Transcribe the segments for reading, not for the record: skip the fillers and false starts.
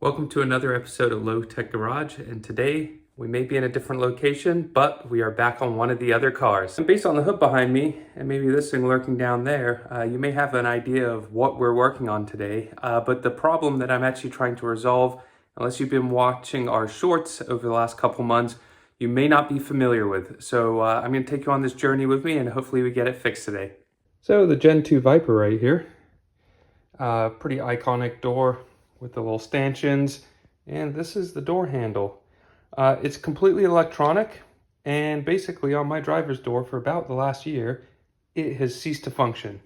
Welcome to another episode of Low Tech Garage, and today we may be in a different location, but we are back on one of the other cars. And based on the hood behind me, and maybe this thing lurking down there, you may have an idea of what we're working on today, but the problem that I'm actually trying to resolve, unless you've been watching our shorts over the last couple months, you may not be familiar with. So I'm going to take you on this journey with me, and hopefully we get it fixed today. So the Gen 2 Viper right here, pretty iconic door with the little stanchions, and this is the door handle. It's completely electronic, and basically on my driver's door for about the last year, it has ceased to function.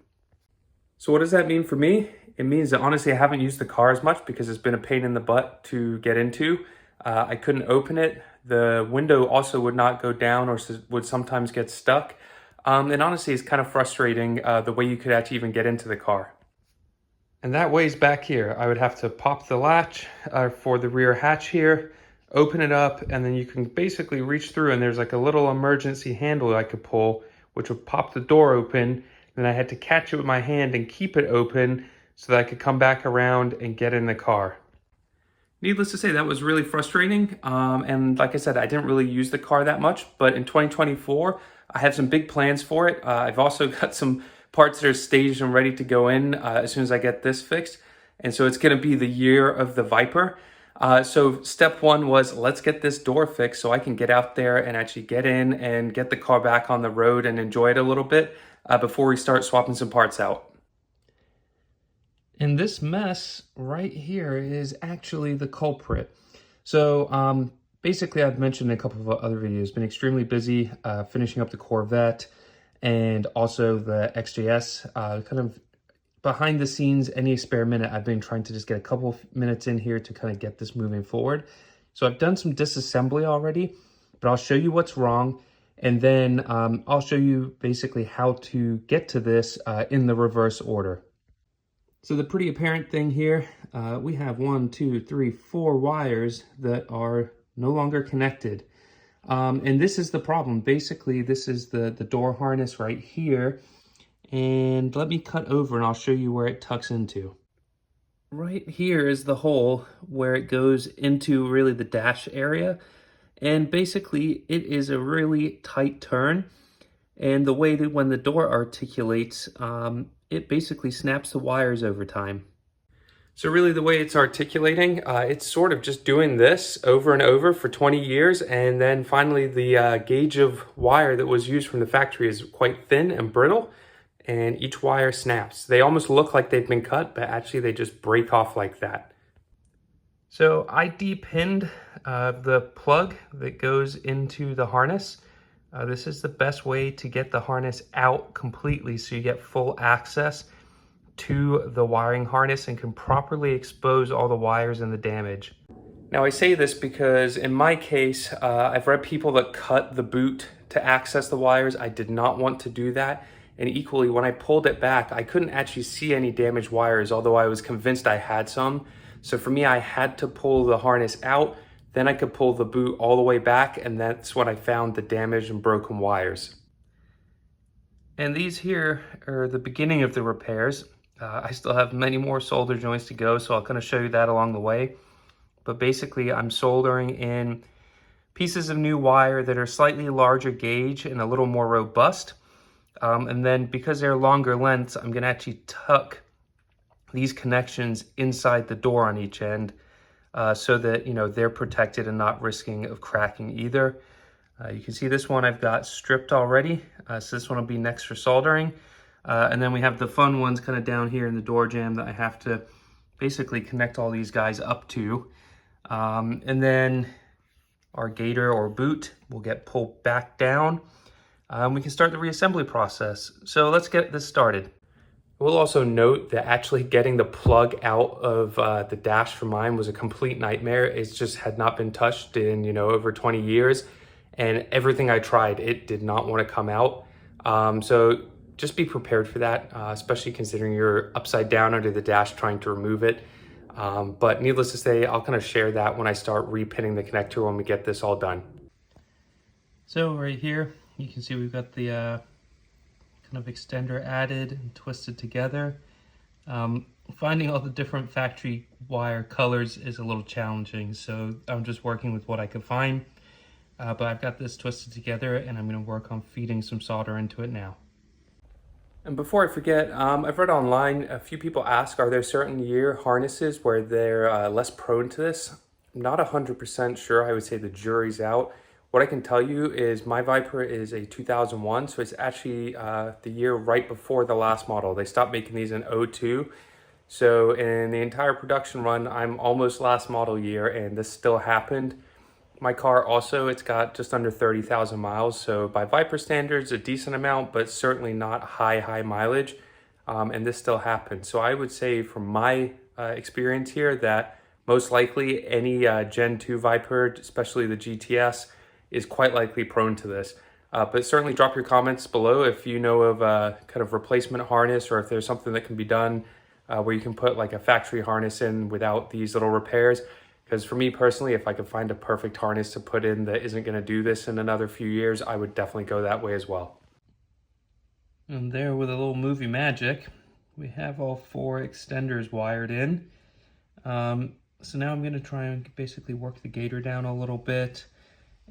So what does that mean for me? It means that honestly I haven't used the car as much because it's been a pain in the butt to get into. I couldn't open it. The window also would not go down or would sometimes get stuck. And honestly, it's kind of frustrating the way you could actually even get into the car. And that way's back here. I would have to pop the latch for the rear hatch here, open it up, and then you can basically reach through, and there's like a little emergency handle I could pull, which would pop the door open. Then I had to catch it with my hand and keep it open so that I could come back around and get in the car. Needless to say, that was really frustrating. And like I said, I didn't really use the car that much, but in 2024, I have some big plans for it. I've also got some parts that are staged and ready to go in as soon as I get this fixed. And so it's gonna be the year of the Viper. So step one was, let's get this door fixed so I can get out there and actually get in and get the car back on the road and enjoy it a little bit before we start swapping some parts out. And this mess right here is actually the culprit. So basically, I've mentioned in a couple of other videos, been extremely busy finishing up the Corvette and also the XJS, kind of behind the scenes, any spare minute, I've been trying to just get a couple of minutes in here to kind of get this moving forward. So I've done some disassembly already, but I'll show you what's wrong. And then I'll show you basically how to get to this in the reverse order. So the pretty apparent thing here, we have 1, 2, 3, 4 wires that are no longer connected. And this is the problem. Basically, this is the door harness right here. And let me cut over and I'll show you where it tucks into. Right here is the hole where it goes into really the dash area. And basically, it is a really tight turn. And the way that when the door articulates, it basically snaps the wires over time. So really the way it's articulating, it's sort of just doing this over and over for 20 years. And then finally the gauge of wire that was used from the factory is quite thin and brittle. And each wire snaps. They almost look like they've been cut, but actually they just break off like that. So I depinned the plug that goes into the harness. This is the best way to get the harness out completely so you get full access to the wiring harness and can properly expose all the wires and the damage. Now I say this because in my case, I've read people that cut the boot to access the wires. I did not want to do that. And equally, when I pulled it back, I couldn't actually see any damaged wires, although I was convinced I had some. So for me, I had to pull the harness out, then I could pull the boot all the way back, and that's when I found the damaged and broken wires. And these here are the beginning of the repairs. I still have many more solder joints to go, so I'll kind of show you that along the way. But basically, I'm soldering in pieces of new wire that are slightly larger gauge and a little more robust. And then because they're longer lengths, I'm going to actually tuck these connections inside the door on each end so that, you know, they're protected and not risking of cracking either. You can see this one I've got stripped already. So this one will be next for soldering. And then we have the fun ones kind of down here in the door jamb that I have to basically connect all these guys up to. And then our gator or boot will get pulled back down. We can start the reassembly process. So let's get this started. We'll also note that actually getting the plug out of the dash for mine was a complete nightmare. It just had not been touched in, you know, over 20 years. And everything I tried, it did not want to come out. So just be prepared for that, especially considering you're upside down under the dash trying to remove it. But needless to say, I'll kind of share that when I start repinning the connector when we get this all done. So right here, you can see we've got the kind of extender added and twisted together. Finding all the different factory wire colors is a little challenging, so I'm just working with what I could find. But I've got this twisted together and I'm going to work on feeding some solder into it now. And before I forget, I've read online, a few people ask, are there certain year harnesses where they're less prone to this? I'm not 100% sure. I would say the jury's out. What I can tell you is my Viper is a 2001, so it's actually the year right before the last model. They stopped making these in '02. So in the entire production run, I'm almost last model year, and this still happened. My car also, it's got just under 30,000 miles. So by Viper standards, a decent amount, but certainly not high mileage. And this still happened. So I would say from my experience here that most likely any Gen 2 Viper, especially the GTS, is quite likely prone to this. But certainly drop your comments below if you know of a kind of replacement harness, or if there's something that can be done where you can put like a factory harness in without these little repairs. Because for me personally, if I could find a perfect harness to put in that isn't going to do this in another few years, I would definitely go that way as well. And there, with a little movie magic, we have all 4 extenders wired in. So now I'm going to try and basically work the gator down a little bit.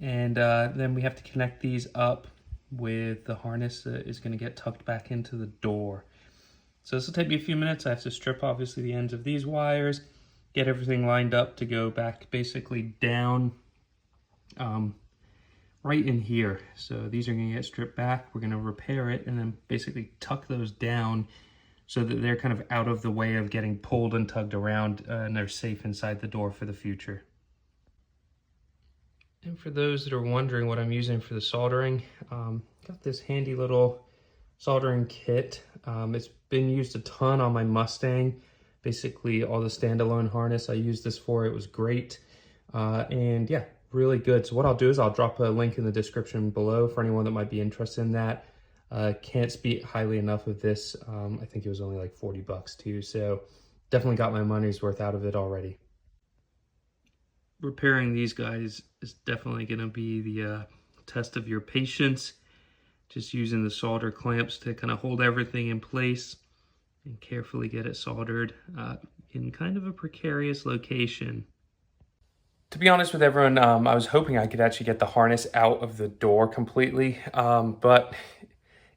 And then we have to connect these up with the harness that is going to get tucked back into the door. So this will take me a few minutes. I have to strip obviously the ends of these wires, get everything lined up to go back basically down right in here. So these are gonna get stripped back. We're gonna repair it and then basically tuck those down so that they're kind of out of the way of getting pulled and tugged around, and they're safe inside the door for the future. And for those that are wondering what I'm using for the soldering, got this handy little soldering kit. It's been used a ton on my Mustang. Basically all the standalone harness I used this for, it was great. And yeah, really good. So what I'll do is I'll drop a link in the description below for anyone that might be interested in that. Can't speak highly enough of this. I think it was only like 40 bucks too. So definitely got my money's worth out of it already. Repairing these guys is definitely gonna be the test of your patience. Just using the solder clamps to kind of hold everything in place and carefully get it soldered in kind of a precarious location. To be honest with everyone, I was hoping I could actually get the harness out of the door completely, but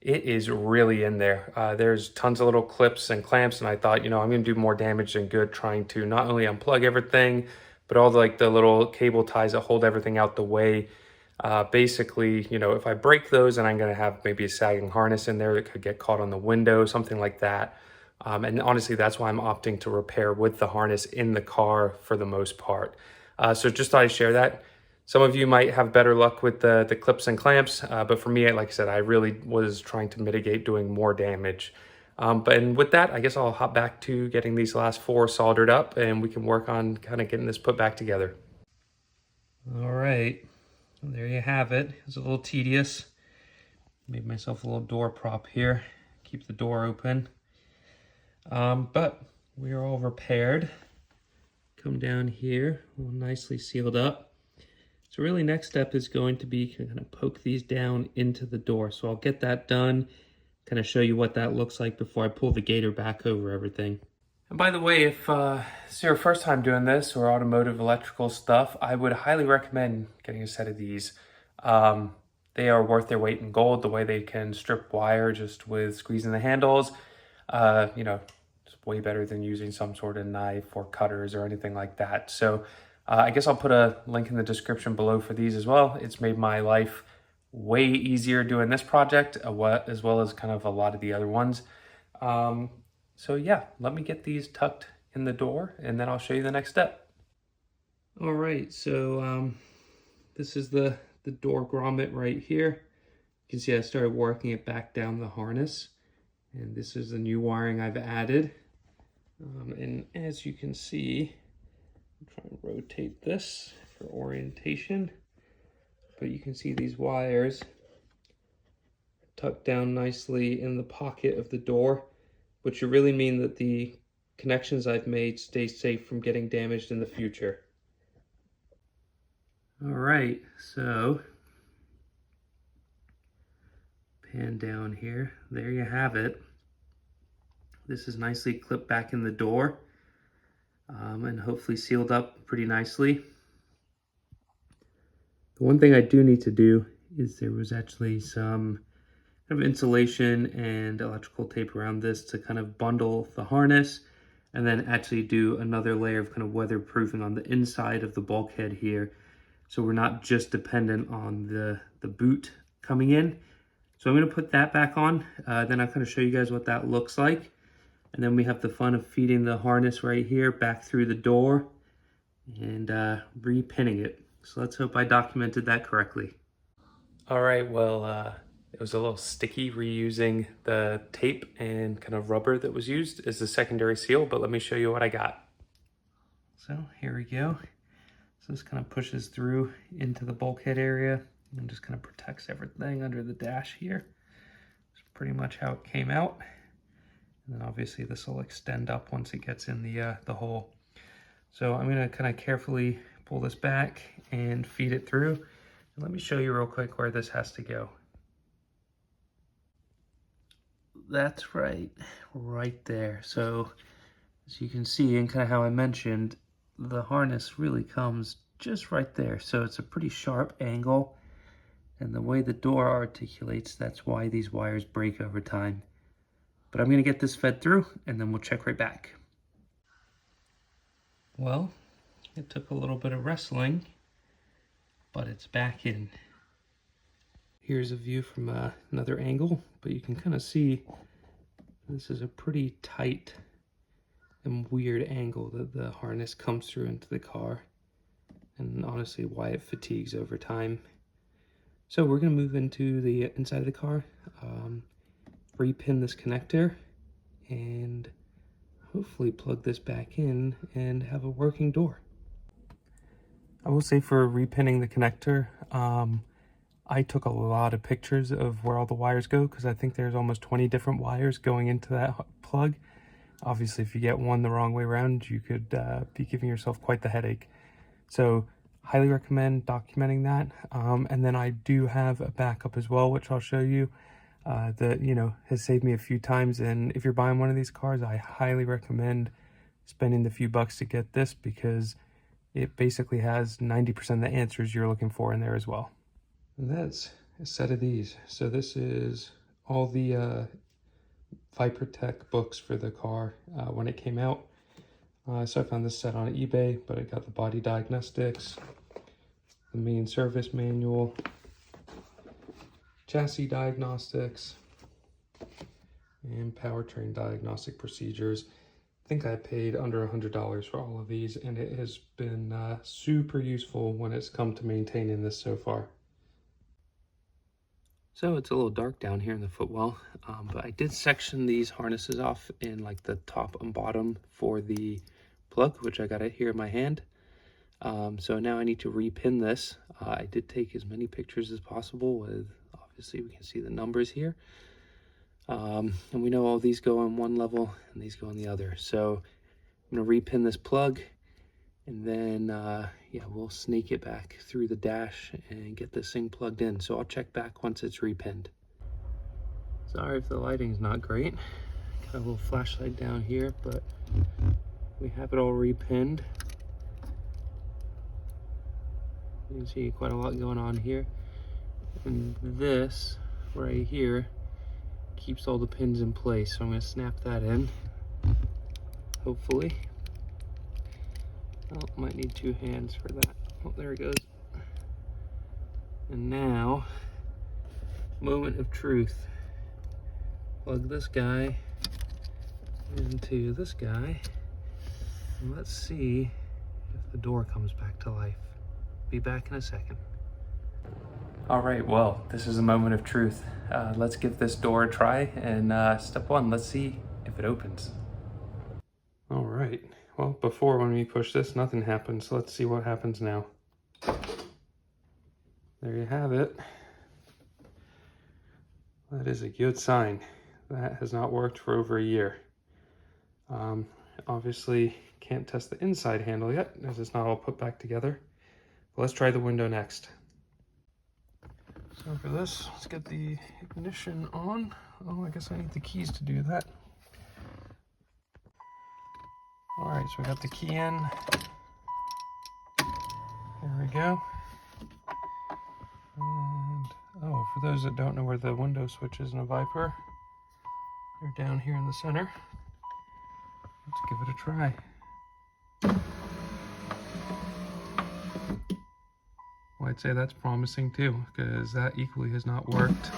it is really in there. There's tons of little clips and clamps, and I thought, you know, I'm gonna do more damage than good trying to not only unplug everything, but all the little cable ties that hold everything out the way. Basically, you know, if I break those, then I'm going to have maybe a sagging harness in there that could get caught on the window, something like that. And honestly, that's why I'm opting to repair with the harness in the car for the most part. So just thought I'd share that. Some of you might have better luck with the clips and clamps, but for me, like I said, I really was trying to mitigate doing more damage. And with that, I guess I'll hop back to getting these last 4 soldered up, and we can work on kind of getting this put back together. All right. There you have it. It's a little tedious. Made myself a little door prop here. Keep the door open. But we are all repaired. Come down here, all nicely sealed up. So really next step is going to be kind of poke these down into the door. So I'll get that done, kind of show you what that looks like before I pull the gator back over everything. And by the way, if it's your first time doing this or automotive electrical stuff, I would highly recommend getting a set of these. They are worth their weight in gold, the way they can strip wire just with squeezing the handles. You know, it's way better than using some sort of knife or cutters or anything like that. So I guess I'll put a link in the description below for these as well. It's made my life way easier doing this project, as well as kind of a lot of the other ones. So yeah, let me get these tucked in the door and then I'll show you the next step. All right, so this is the door grommet right here. You can see I started working it back down the harness, and this is the new wiring I've added. And as you can see, I'm trying to rotate this for orientation, but you can see these wires tucked down nicely in the pocket of the door, which should really mean that the connections I've made stay safe from getting damaged in the future. All right, so pan down here. There you have it. This is nicely clipped back in the door and hopefully sealed up pretty nicely. The one thing I do need to do is there was actually some kind of insulation and electrical tape around this to kind of bundle the harness, and then actually do another layer of kind of weatherproofing on the inside of the bulkhead here. So we're not just dependent on the boot coming in. So I'm gonna put that back on, then I'll kind of show you guys what that looks like. And then we have the fun of feeding the harness right here back through the door and repinning it. So let's hope I documented that correctly. All right, well, it was a little sticky reusing the tape and kind of rubber that was used as the secondary seal, but let me show you what I got. So here we go. So this kind of pushes through into the bulkhead area and just kind of protects everything under the dash here. That's pretty much how it came out. And then obviously this will extend up once it gets in the hole. So I'm gonna kind of carefully pull this back and feed it through. And let me show you real quick where this has to go. That's right there. So as you can see, and kind of how I mentioned, the harness really comes just right there. So it's a pretty sharp angle, and the way the door articulates, that's why these wires break over time. But I'm gonna get this fed through and then we'll check right back. Well, it took a little bit of wrestling, but it's back in. Here's a view from another angle, but you can kind of see this is a pretty tight and weird angle that the harness comes through into the car, and honestly why it fatigues over time. So we're going to move into the inside of the car, repin this connector, and hopefully plug this back in and have a working door. I will say for repinning the connector, I took a lot of pictures of where all the wires go because I think there's almost 20 different wires going into that plug. Obviously, if you get one the wrong way around, you could be giving yourself quite the headache. So highly recommend documenting that. And then I do have a backup as well, which I'll show you, that, you know, has saved me a few times. And if you're buying one of these cars, I highly recommend spending the few bucks to get this because it basically has 90% of the answers you're looking for in there as well. And that's a set of these. So this is all the Vipertech books for the car when it came out. So I found this set on eBay, but it got the body diagnostics, the main service manual, chassis diagnostics, and powertrain diagnostic procedures. I think I paid under $100 for all of these, and it has been super useful when it's come to maintaining this so far. So it's a little dark down here in the footwell, but I did section these harnesses off in like the top and bottom for the plug, which I got it here in my hand. So now I need to repin this. I did take as many pictures as possible with, obviously we can see the numbers here. And we know all these go on one level and these go on the other. So I'm gonna repin this plug and then yeah, we'll snake it back through the dash and get this thing plugged in. So I'll check back once it's repinned. Sorry if the lighting's not great. Got a little flashlight down here, but we have it all repinned. You can see quite a lot going on here. And this right here keeps all the pins in place. So I'm gonna snap that in, hopefully. Oh, might need two hands for that. Oh, there it goes. And now, moment of truth. Plug this guy into this guy. And let's see if the door comes back to life. Be back in a second. All right, well, this is a moment of truth. Let's give this door a try. And step one, let's see if it opens. All right. Well, before when we push this, nothing happened. So let's see what happens now. There you have it. That is a good sign. That has not worked for over a year. Obviously, can't test the inside handle yet, as it's not all put back together. But let's try the window next. So for this, let's get the ignition on. Oh, I guess I need the keys to do that. All right, so we got the key in. There we go. And, oh, for those that don't know where the window switch is in a Viper, they're down here in the center. Let's give it a try. Well, I'd say that's promising too, because that equally has not worked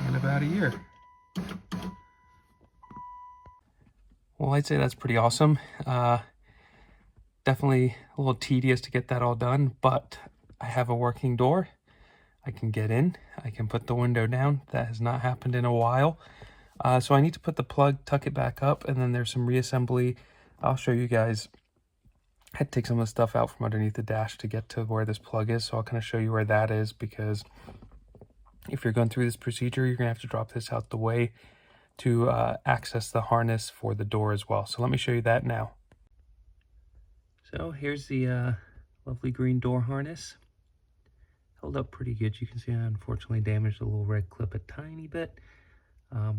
in about a year. Well, I'd say that's pretty awesome. Definitely a little tedious to get that all done, but I have a working door. I can get in, I can put the window down. That has not happened in a while. So I need to put the plug, tuck it back up, and then there's some reassembly. I'll show you guys. I had to take some of the stuff out from underneath the dash to get to where this plug is, so I'll kind of show you where that is, because if you're going through this procedure, you're going to have to drop this out the way to access the harness for the door as well. So let me show you that now. So here's the lovely green door harness. Held up pretty good. You can see I unfortunately damaged the little red clip a tiny bit,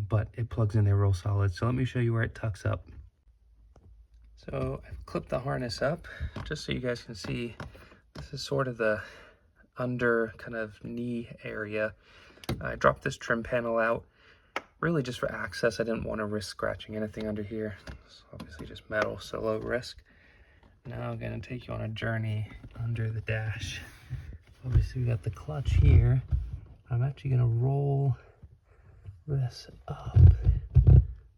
but it plugs in there real solid. So let me show you where it tucks up. So I've clipped the harness up just so you guys can see. This is sort of the under kind of knee area. I dropped this trim panel out really just for access. I didn't want to risk scratching anything under here. It's obviously just metal, so low risk. Now I'm going to take you on a journey under the dash. Obviously we got the clutch here. I'm actually going to roll this up.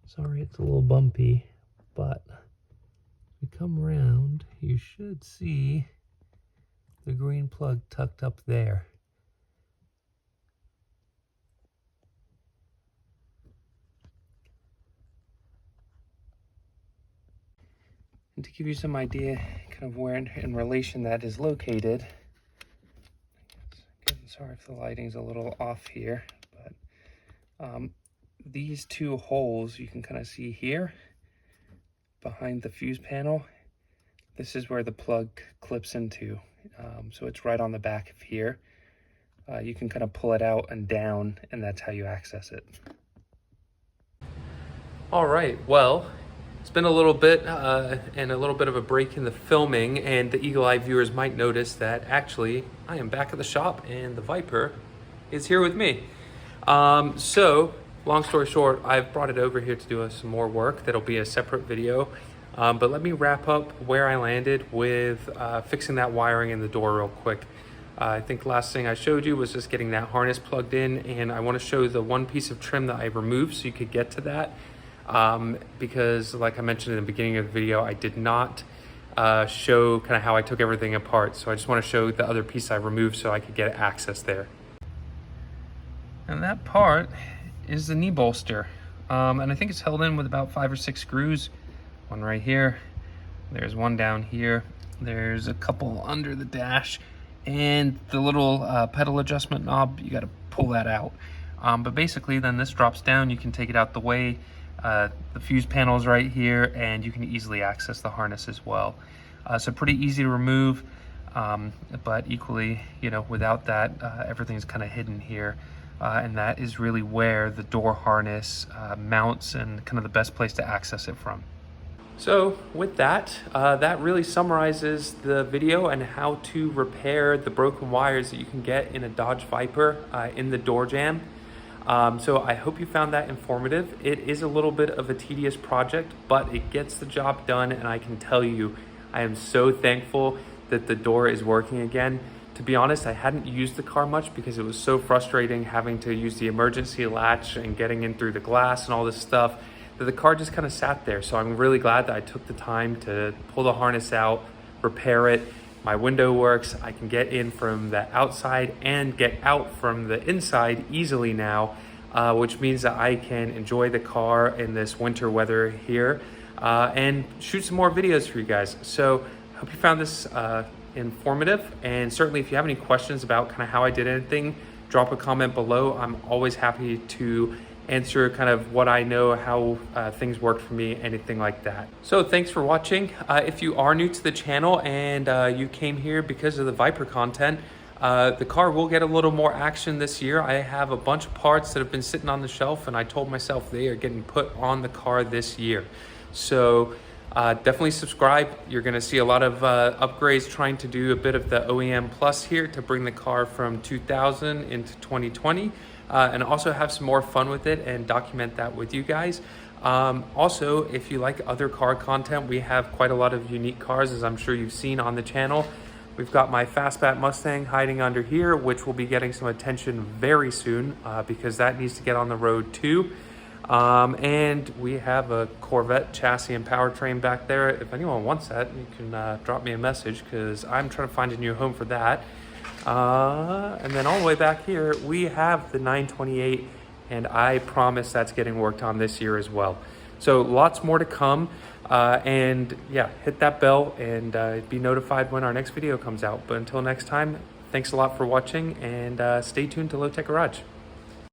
Sorry it's a little bumpy, but if you come around, you should see the green plug tucked up there. And to give you some idea kind of where in relation that is located, again, sorry if the lighting's a little off here, but these two holes you can kind of see here behind the fuse panel. This is where the plug clips into. So it's right on the back of here. You can kind of pull it out and down, and that's how you access it. All right, well, it's been a little bit and a little bit of a break in the filming, and the eagle eye viewers might notice that actually I am back at the shop and the Viper is here with me. So long story short, I've brought it over here to do some more work. That'll be a separate video. But let me wrap up where I landed with fixing that wiring in the door real quick. I think the last thing I showed you was just getting that harness plugged in, and I want to show the one piece of trim that I removed so you could get to that. Because like I mentioned in the beginning of the video, I did not show kind of how I took everything apart. So I just want to show the other piece I removed so I could get access there. And that part is the knee bolster. And I think it's held in with about 5 or 6 screws. One right here, there's one down here, there's a couple under the dash, and the little pedal adjustment knob, you got to pull that out. But basically then this drops down, you can take it out the way. The fuse panel's right here, and you can easily access the harness as well. So pretty easy to remove, but equally, you know, without that, everything's kind of hidden here. And that is really where the door harness mounts and kind of the best place to access it from. So with that, that really summarizes the video and how to repair the broken wires that you can get in a Dodge Viper in the door jamb. So I hope you found that informative. It is a little bit of a tedious project, but it gets the job done, and I can tell you, I am so thankful that the door is working again. To be honest, I hadn't used the car much because it was so frustrating having to use the emergency latch and getting in through the glass and all this stuff, that the car just kind of sat there. So I'm really glad that I took the time to pull the harness out, repair it. My window works. I can get in from the outside and get out from the inside easily now, which means that I can enjoy the car in this winter weather here and shoot some more videos for you guys. So I hope you found this informative, and certainly if you have any questions about kind of how I did anything, drop a comment below. I'm always happy to answer kind of what I know, how things worked for me, anything like that. So thanks for watching. If you are new to the channel and you came here because of the Viper content, the car will get a little more action this year. I have a bunch of parts that have been sitting on the shelf, and I told myself they are getting put on the car this year. So Definitely subscribe. You're going to see a lot of upgrades, trying to do a bit of the OEM Plus here to bring the car from 2000 into 2020, and also have some more fun with it and document that with you guys. Also, if you like other car content, we have quite a lot of unique cars, as I'm sure you've seen on the channel. We've got my Fastback Mustang hiding under here, which will be getting some attention very soon because that needs to get on the road too. And we have a Corvette chassis and powertrain back there. If anyone wants that, you can drop me a message because I'm trying to find a new home for that. And then all the way back here, we have the 928, and I promise that's getting worked on this year as well. So lots more to come. And yeah, hit that bell and be notified when our next video comes out. But until next time, thanks a lot for watching, and stay tuned to Low Tech Garage.